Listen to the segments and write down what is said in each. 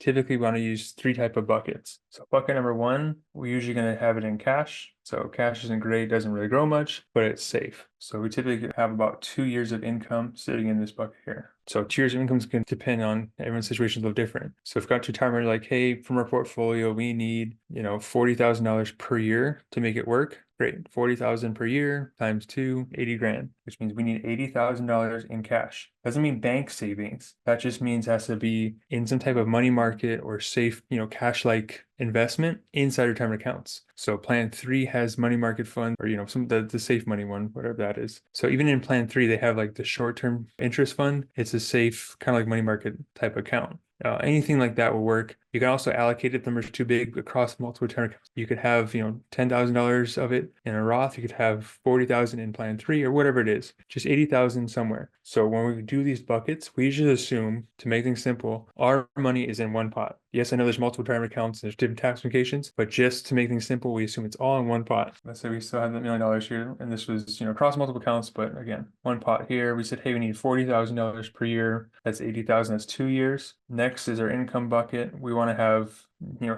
typically want to use three type of buckets. So bucket number one, we're usually going to have it in cash. So cash isn't great, doesn't really grow much, but it's safe. So we typically have about 2 years of income sitting in this bucket here. So 2 years of income is going to depend on everyone's situation a little different. So if got to retirement, like, hey, from our portfolio, we need, $40,000 per year to make it work. Great. 40,000 per year times two, 80 grand, which means we need $80,000 in cash. Doesn't mean bank savings. That just means it has to be in some type of money market or safe, cash-like investment inside retirement accounts. So plan 3 has money market fund, or some the safe money one, whatever that is. So even in plan 3, they have like the short-term interest fund. It's a safe kind of like money market type account. Anything like that will work. You can also allocate it, the numbers too big, across multiple retirement accounts. You could have, $10,000 of it in a Roth. You could have 40,000 in plan 3 or whatever it is, just 80,000 somewhere. So when we do these buckets, we usually assume, to make things simple, our money is in one pot. Yes, I know there's multiple retirement accounts, there's different tax implications, but just to make things simple, we assume it's all in one pot. Let's say we still have that $1 million here, and this was, across multiple accounts, but again, one pot here. We said, hey, we need $40,000 per year. That's 80,000, that's 2 years. Next is our income bucket. We want to have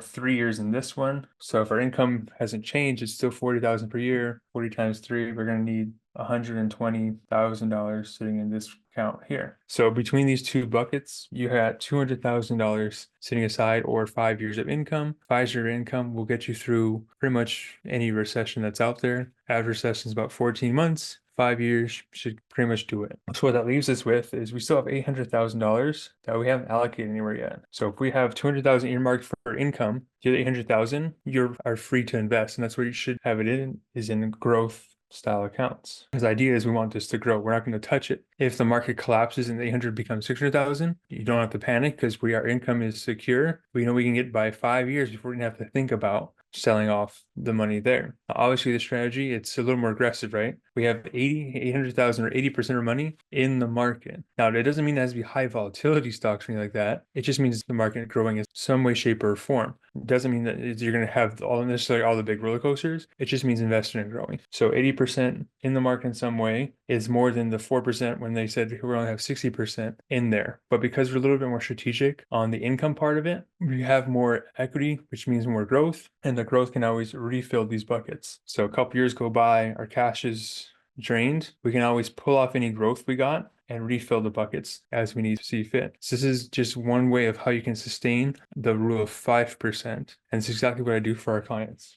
3 years in this one. So if our income hasn't changed, it's still 40,000 per year. 40 times 3, we're going to need $120,000 sitting in this account here. So between these two buckets, you had $200,000 sitting aside, or 5 years of income. 5 years of income will get you through pretty much any recession that's out there. Average recession is about 14 months. 5 years should pretty much do it. So what that leaves us with is we still have $800,000 that we haven't allocated anywhere yet. So if we have 200,000 earmarked for income, the other 800,000 you are free to invest, and that's where you should have it in, is in growth style accounts. Because the idea is we want this to grow. We're not going to touch it. If the market collapses and the 800 becomes 600,000, you don't have to panic, because our income is secure. We know we can get by 5 years before we have to think about selling off the money there. Obviously, the strategy, it's a little more aggressive, right? We have 800,000 or 80% of money in the market. Now, it doesn't mean it has to be high volatility stocks or anything like that. It just means the market growing in some way, shape, or form. It doesn't mean that you're going to have necessarily all the big roller coasters. It just means investing and growing. So 80% in the market in some way is more than the 4% when they said we only have 60% in there. But because we're a little bit more strategic on the income part of it, we have more equity, which means more growth, and the growth can always refill these buckets. So a couple years go by, our cash is drained. We can always pull off any growth we got and refill the buckets as we need to see fit. So this is just one way of how you can sustain the rule of 5%. And it's exactly what I do for our clients.